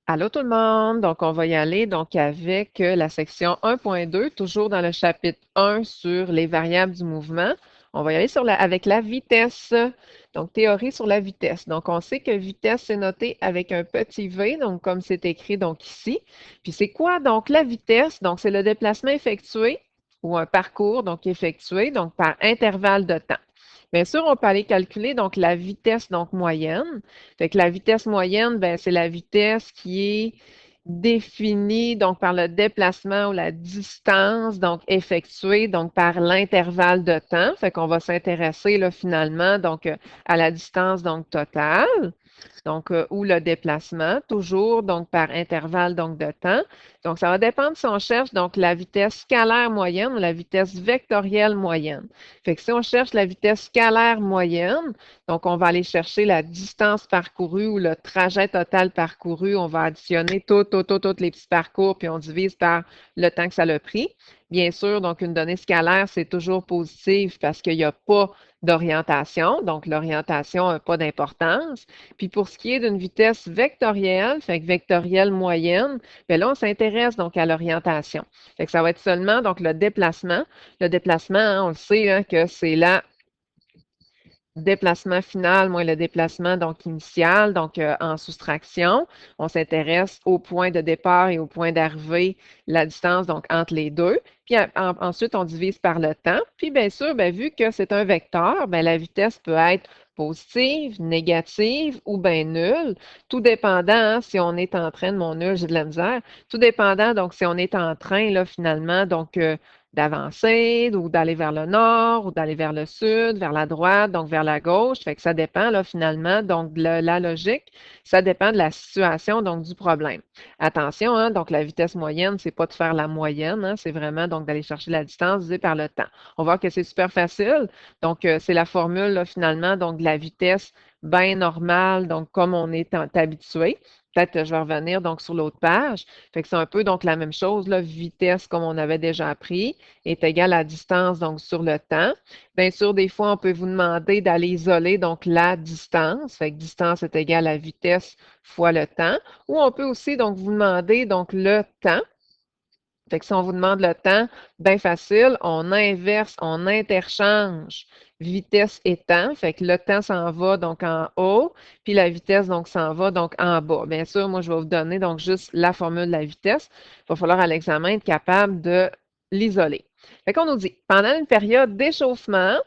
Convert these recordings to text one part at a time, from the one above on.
Allô tout le monde, donc on va y aller donc avec la section 1.2, toujours dans le chapitre 1 sur les variables du mouvement. On va y aller avec la vitesse, donc théorie sur la vitesse. Donc on sait que vitesse c'est noté avec un petit v, donc comme c'est écrit donc ici. Puis c'est quoi donc la vitesse? Donc c'est le déplacement effectué ou un parcours donc effectué donc par intervalle de temps. Bien sûr, on peut aller calculer donc la vitesse donc moyenne. Fait que la vitesse moyenne, ben, c'est la vitesse qui est définie donc par le déplacement ou la distance donc effectuée donc par l'intervalle de temps. Fait qu'on va s'intéresser là finalement donc à la distance donc totale. Donc, ou le déplacement, toujours donc par intervalle donc de temps. Donc, ça va dépendre si on cherche donc la vitesse scalaire moyenne ou la vitesse vectorielle moyenne. Fait que si on cherche la vitesse scalaire moyenne, donc on va aller chercher la distance parcourue ou le trajet total parcouru. On va additionner tous les petits parcours, puis on divise par le temps que ça a pris. Bien sûr, donc une donnée scalaire, c'est toujours positif parce qu'il n'y a pas d'orientation, donc l'orientation n'a pas d'importance. Puis pour ce qui est d'une vitesse vectorielle, fait que vectorielle moyenne, bien là, on s'intéresse donc à l'orientation. Fait que ça va être seulement donc le déplacement. Le déplacement, hein, on le sait hein, que c'est la déplacement final moins le déplacement donc initial, donc en soustraction. On s'intéresse au point de départ et au point d'arrivée, la distance donc entre les deux. Puis ensuite, on divise par le temps. Puis bien sûr, bien, vu que c'est un vecteur, bien, la vitesse peut être positive, négative ou bien nulle, tout dépendant hein, si on est en train de mon nul, j'ai de la misère, tout dépendant donc si on est en train là finalement donc d'avancer ou d'aller vers le nord ou d'aller vers le sud, vers la droite, donc vers la gauche. Fait que ça dépend là finalement donc de la logique, ça dépend de la situation donc du problème. Attention, hein, donc la vitesse moyenne, c'est pas de faire la moyenne, hein, c'est vraiment donc d'aller chercher la distance divisée par le temps. On voit que c'est super facile. Donc c'est la formule là, finalement donc de la vitesse bien normale, donc comme on est habitué. Peut-être que je vais revenir donc sur l'autre page. Fait que c'est un peu donc la même chose, là, vitesse comme on avait déjà appris est égale à distance donc sur le temps. Bien sûr, des fois, on peut vous demander d'aller isoler donc la distance. Fait que distance est égale à vitesse fois le temps. Ou on peut aussi donc vous demander donc le temps. Fait que si on vous demande le temps, bien facile, on inverse, on interchange vitesse et temps. Fait que le temps s'en va donc en haut, puis la vitesse donc s'en va donc en bas. Bien sûr, moi, je vais vous donner donc juste la formule de la vitesse. Il va falloir à l'examen être capable de l'isoler. Fait qu'on nous dit, pendant une période d'échauffement,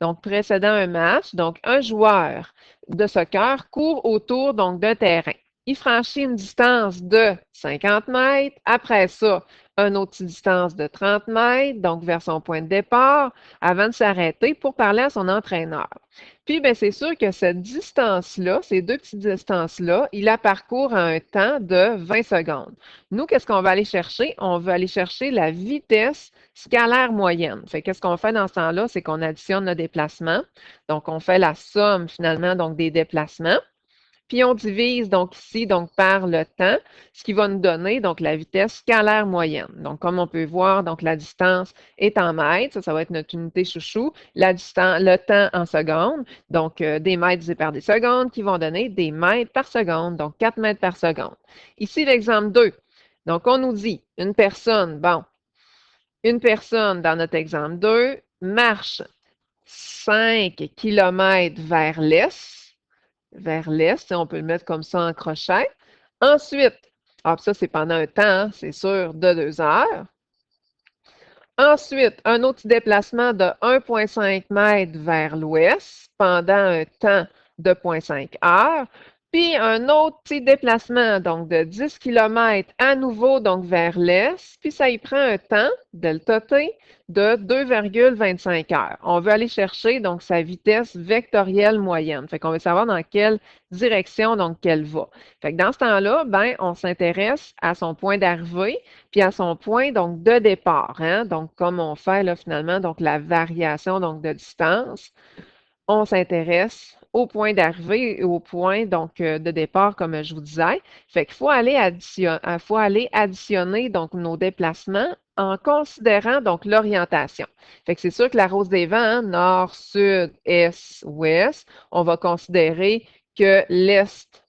donc précédant un match, donc un joueur de soccer court autour donc d'un terrain. Il franchit une distance de 50 mètres. Après ça, une autre distance de 30 mètres, donc vers son point de départ, avant de s'arrêter pour parler à son entraîneur. Puis, bien, c'est sûr que cette distance-là, ces deux petites distances-là, il la parcourt à un temps de 20 secondes. Nous, qu'est-ce qu'on va aller chercher? On va aller chercher la vitesse scalaire moyenne. Fait qu'est-ce qu'on fait dans ce temps-là? C'est qu'on additionne nos déplacements. Donc, on fait la somme finalement donc des déplacements. Puis on divise donc ici donc par le temps, ce qui va nous donner donc la vitesse scalaire moyenne. Donc comme on peut voir, donc la distance est en mètres, ça va être notre unité chouchou, la distance, le temps en secondes, donc des mètres divisé par des secondes qui vont donner des mètres par seconde, donc 4 mètres par seconde. Ici l'exemple 2. Donc on nous dit une personne, bon, une personne dans notre exemple 2 marche 5 km vers l'est, on peut le mettre comme ça en crochet. Ensuite, ça c'est pendant un temps, hein, c'est sûr, de 2 heures. Ensuite, un autre déplacement de 1,5 m vers l'ouest pendant un temps de 0,5 heures. Puis un autre petit déplacement, donc de 10 km à nouveau, donc vers l'est. Puis ça y prend un temps, delta t, de 2,25 heures. On veut aller chercher donc sa vitesse vectorielle moyenne. Fait qu'on veut savoir dans quelle direction donc qu'elle va. Fait que dans ce temps-là, ben, on s'intéresse à son point d'arrivée puis à son point donc de départ. Hein? Donc, comme on fait là, finalement donc la variation donc de distance, on s'intéresse au point d'arrivée et au point donc de départ, comme je vous disais. Fait qu'il faut aller additionner donc nos déplacements en considérant donc l'orientation. Fait que c'est sûr que la rose des vents, hein, nord, sud, est, ouest, on va considérer que l'est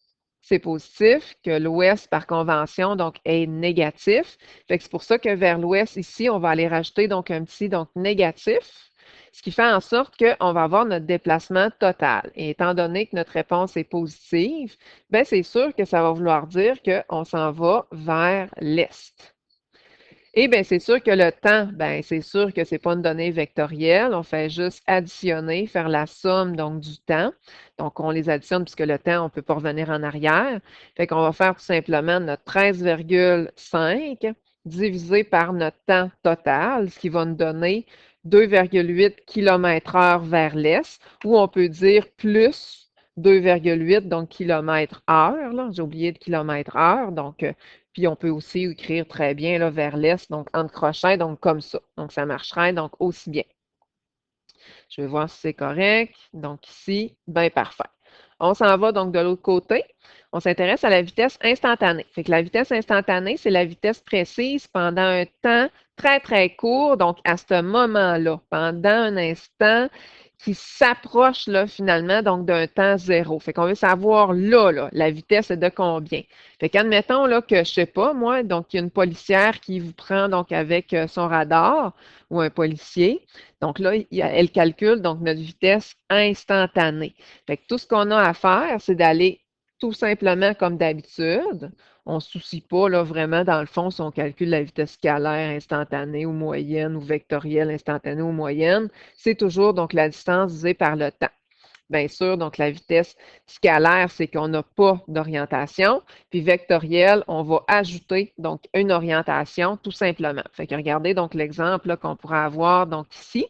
c'est positif, que l'ouest, par convention, donc, est négatif. Fait que c'est pour ça que vers l'ouest, ici, on va aller rajouter donc un petit donc négatif, ce qui fait en sorte qu'on va avoir notre déplacement total. Et étant donné que notre réponse est positive, bien, c'est sûr que ça va vouloir dire qu'on s'en va vers l'est. Et bien, c'est sûr que le temps, bien, c'est sûr que c'est pas une donnée vectorielle. On fait juste additionner, faire la somme donc du temps. Donc, on les additionne puisque le temps, on ne peut pas revenir en arrière. Fait qu'on va faire tout simplement notre 13,5 divisé par notre temps total, ce qui va nous donner 2,8 km/h vers l'est, ou on peut dire plus 2,8, donc km/h. Là, j'ai oublié de km/h. Donc, puis on peut aussi écrire très bien là, vers l'est, donc entre crochets, donc comme ça. Donc ça marcherait donc aussi bien. Je vais voir si c'est correct. Donc ici, bien parfait. On s'en va donc de l'autre côté. On s'intéresse à la vitesse instantanée. Fait que la vitesse instantanée, c'est la vitesse précise pendant un temps très, très court, donc à ce moment-là, pendant un instant qui s'approche là, finalement donc d'un temps zéro. Fait qu'on veut savoir là, la vitesse est de combien. Fait qu'admettons là, que, je sais pas, moi, donc il y a une policière qui vous prend donc avec son radar ou un policier. Donc là, elle calcule donc notre vitesse instantanée. Fait que tout ce qu'on a à faire, c'est d'aller tout simplement comme d'habitude. On ne se soucie pas là, vraiment, dans le fond, si on calcule la vitesse scalaire instantanée ou moyenne ou vectorielle instantanée ou moyenne, c'est toujours donc la distance divisée par le temps. Bien sûr, donc la vitesse scalaire, c'est qu'on n'a pas d'orientation. Puis vectorielle, on va ajouter donc une orientation tout simplement. Fait que regardez donc l'exemple qu'on pourrait avoir donc ici.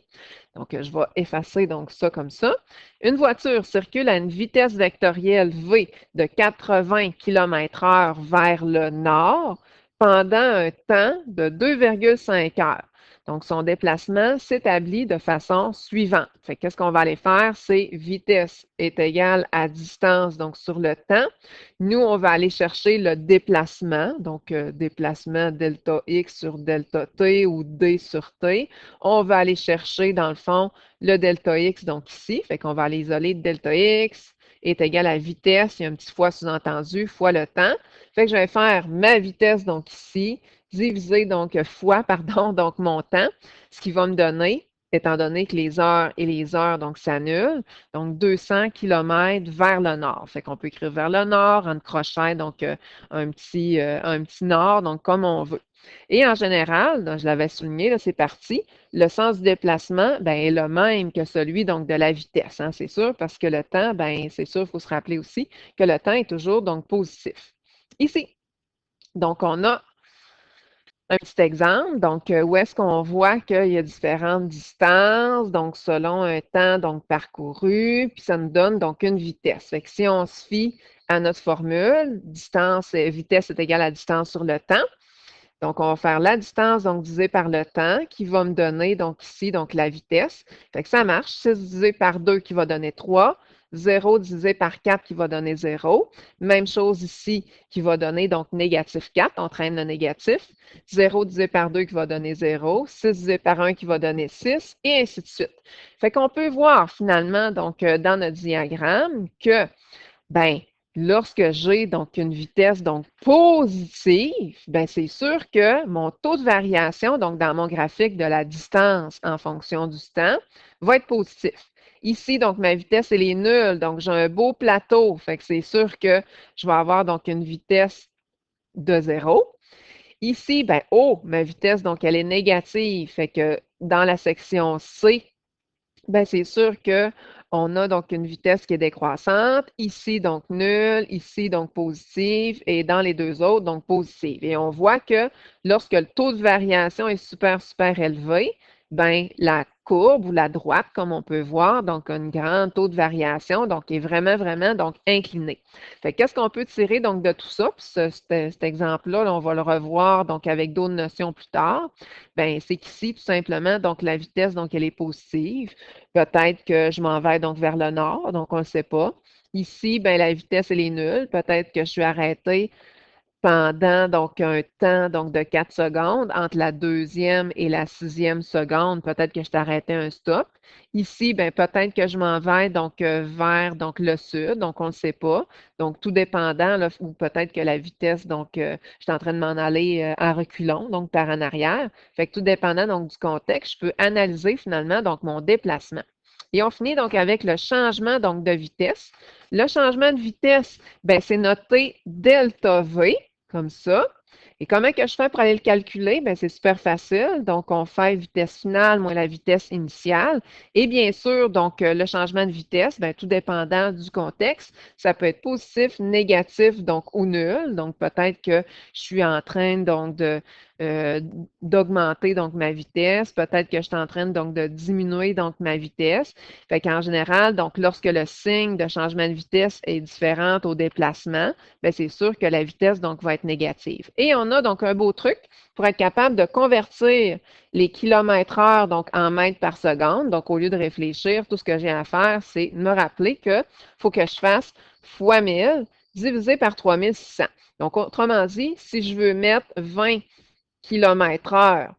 Donc, je vais effacer donc ça comme ça. Une voiture circule à une vitesse vectorielle V de 80 km/h vers le nord pendant un temps de 2,5 heures. Donc, son déplacement s'établit de façon suivante. Fait qu'est-ce qu'on va aller faire? C'est vitesse est égale à distance, donc sur le temps. Nous, on va aller chercher le déplacement, donc déplacement delta x sur delta t ou d sur t. On va aller chercher, dans le fond, le delta x, donc ici. Fait qu'on va aller isoler delta x est égal à vitesse, il y a un petit fois sous-entendu, fois le temps. Fait que je vais faire ma vitesse, donc ici, divisé donc fois, pardon, donc mon temps, ce qui va me donner, étant donné que les heures et les heures donc s'annulent, donc 200 km vers le nord. Fait qu'on peut écrire vers le nord en crochant donc un petit nord, donc comme on veut. Et en général, donc, je l'avais souligné, là, c'est parti, le sens du déplacement ben, est le même que celui donc, de la vitesse, hein, c'est sûr, parce que le temps, ben, c'est sûr, il faut se rappeler aussi que le temps est toujours donc positif. Ici, donc on a un petit exemple, donc où est-ce qu'on voit qu'il y a différentes distances, donc selon un temps donc parcouru, puis ça nous donne donc une vitesse. Fait que si on se fie à notre formule, vitesse est égale à distance sur le temps. Donc, on va faire la distance donc divisée par le temps qui va me donner donc ici donc la vitesse. Fait que ça marche. 6 divisé par 2 qui va donner 3. 0 divisé par 4 qui va donner 0. Même chose ici qui va donner donc négatif 4. On traîne le négatif. 0 divisé par 2 qui va donner 0. 6 divisé par 1 qui va donner 6 et ainsi de suite. Fait qu'on peut voir finalement donc dans notre diagramme que ben, lorsque j'ai donc une vitesse donc positive, ben c'est sûr que mon taux de variation, donc dans mon graphique de la distance en fonction du temps, va être positif. Ici, donc, ma vitesse, elle est nulle. Donc, j'ai un beau plateau. Fait que c'est sûr que je vais avoir donc une vitesse de 0. Ici, ben, oh, ma vitesse, donc, elle est négative. Fait que dans la section C, ben, c'est sûr qu'on a donc une vitesse qui est décroissante, ici donc nulle, ici donc positive, et dans les deux autres, donc positive. Et on voit que lorsque le taux de variation est super, super élevé, ben, la courbe ou la droite, comme on peut voir, donc un grand taux de variation, donc est vraiment, vraiment donc incliné. Fait qu'est-ce qu'on peut tirer donc de tout ça? Puis cet exemple-là, là, on va le revoir donc avec d'autres notions plus tard. Ben, c'est qu'ici, tout simplement, donc la vitesse, donc elle est positive. Peut-être que je m'en vais donc vers le nord, donc on ne le sait pas. Ici, ben, la vitesse, elle est nulle. Peut-être que je suis arrêté pendant donc un temps donc de 4 secondes entre la deuxième et la sixième seconde. Peut-être que je t'arrêtais un stop. Ici, ben, peut-être que je m'en vais donc vers donc, le sud, donc on ne le sait pas. Donc, tout dépendant, là, ou peut-être que la vitesse, donc je suis en train de m'en aller en reculons, donc par en arrière. Fait que tout dépendant donc du contexte, je peux analyser finalement donc mon déplacement. Et on finit donc avec le changement donc de vitesse. Le changement de vitesse, ben, c'est noté delta V comme ça. Et comment que je fais pour aller le calculer? Ben, c'est super facile. Donc, on fait vitesse finale moins la vitesse initiale. Et bien sûr, donc, le changement de vitesse, ben, tout dépendant du contexte, ça peut être positif, négatif, donc, ou nul. Donc, peut-être que je suis en train, donc, euh, d'augmenter, donc, ma vitesse. Peut-être que je suis en train, donc, de diminuer, donc, ma vitesse. Fait qu'en général, donc, lorsque le signe de changement de vitesse est différent au déplacement, bien, c'est sûr que la vitesse donc, va être négative. Et on a donc un beau truc pour être capable de convertir les kilomètres-heure donc, en mètres par seconde. Donc, au lieu de réfléchir, tout ce que j'ai à faire, c'est me rappeler qu'il faut que je fasse fois 1000 divisé par 3600. Donc, autrement dit, si je veux mettre 20 kilomètres-heure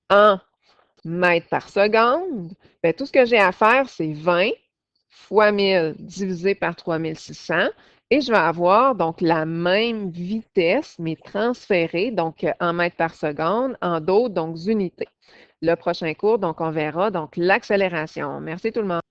en mètres par seconde, bien, tout ce que j'ai à faire, c'est 20 fois 1000 divisé par 3600 et je vais avoir donc la même vitesse, mais transférée donc en mètres par seconde en d'autres donc unités. Le prochain cours, donc on verra donc l'accélération. Merci tout le monde.